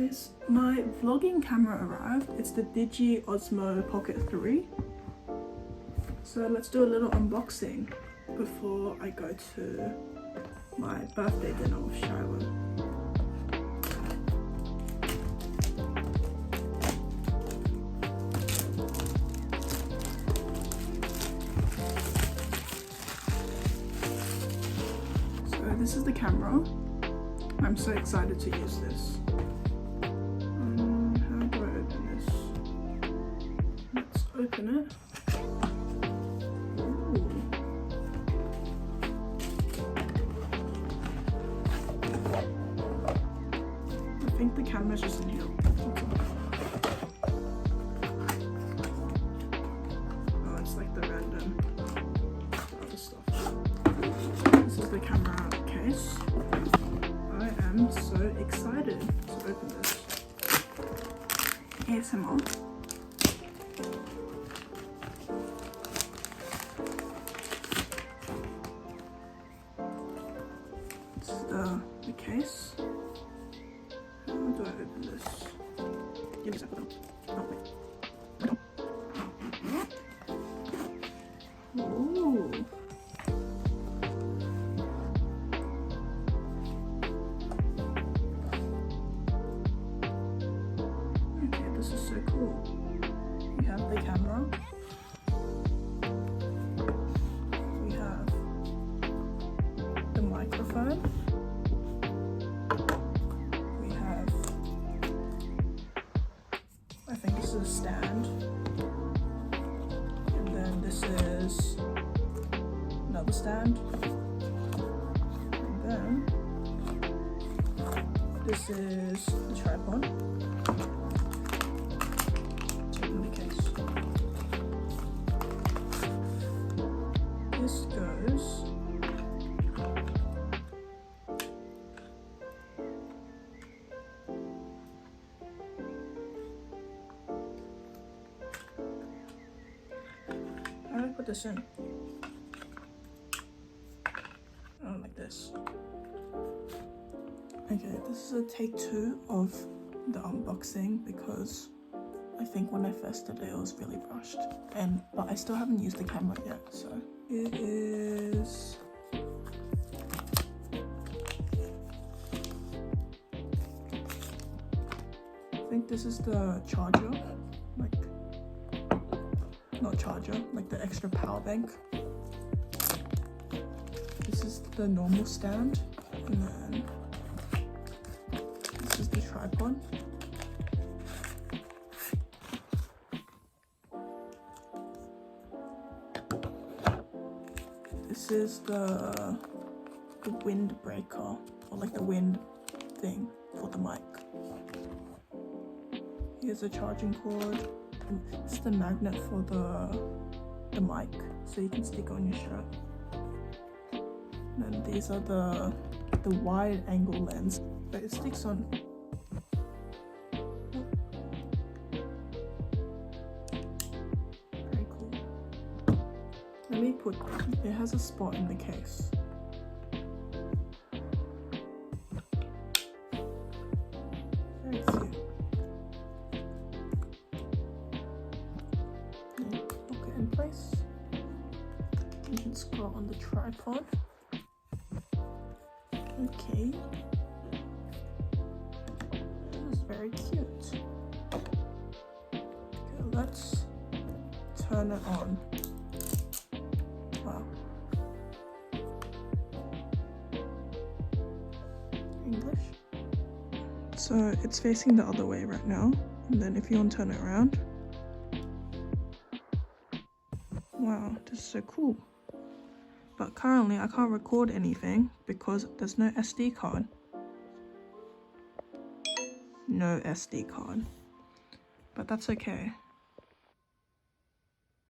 guys, my vlogging camera arrived. It's the Digi Osmo Pocket 3. So let's do a little unboxing before I go to my birthday dinner with Shiloh. So this is the camera. I'm so excited to use this. How do I open this? Let's open it. Ooh. I think the camera's just in here. Oh, it's like the random other stuff. This is the camera case. I am so excited to open this. ASMR. It's the case. How do I open this? Give me a second. Oh, wait. Ooh. This is so cool. We have the camera. We have the microphone. We have, I think this is a stand. And then this is another stand. And then this is the tripod. This goes how do I put this in? Oh, like this. Okay, this is a take 2 of the unboxing because I think when I first did it, it was really rushed, but I still haven't used the camera yet. So it is I think this is the charger, like not charger, like the extra power bank. This is the normal stand, and then this is the tripod. This is the windbreaker, or like the wind thing for the mic. Here's a charging cord. And this is the magnet for the mic, so you can stick on your shirt. And then these are the wide angle lens, but it sticks on. Let me put, it has a spot in the case. Very cute. Hook it in place. You can scroll on the tripod. Okay. This is very cute. Okay, let's turn it on. Wow. English. So it's facing the other way right now, and then if you want to turn it around. Wow, this is so cool. But currently I can't record anything because there's no SD card. No SD card. But that's okay.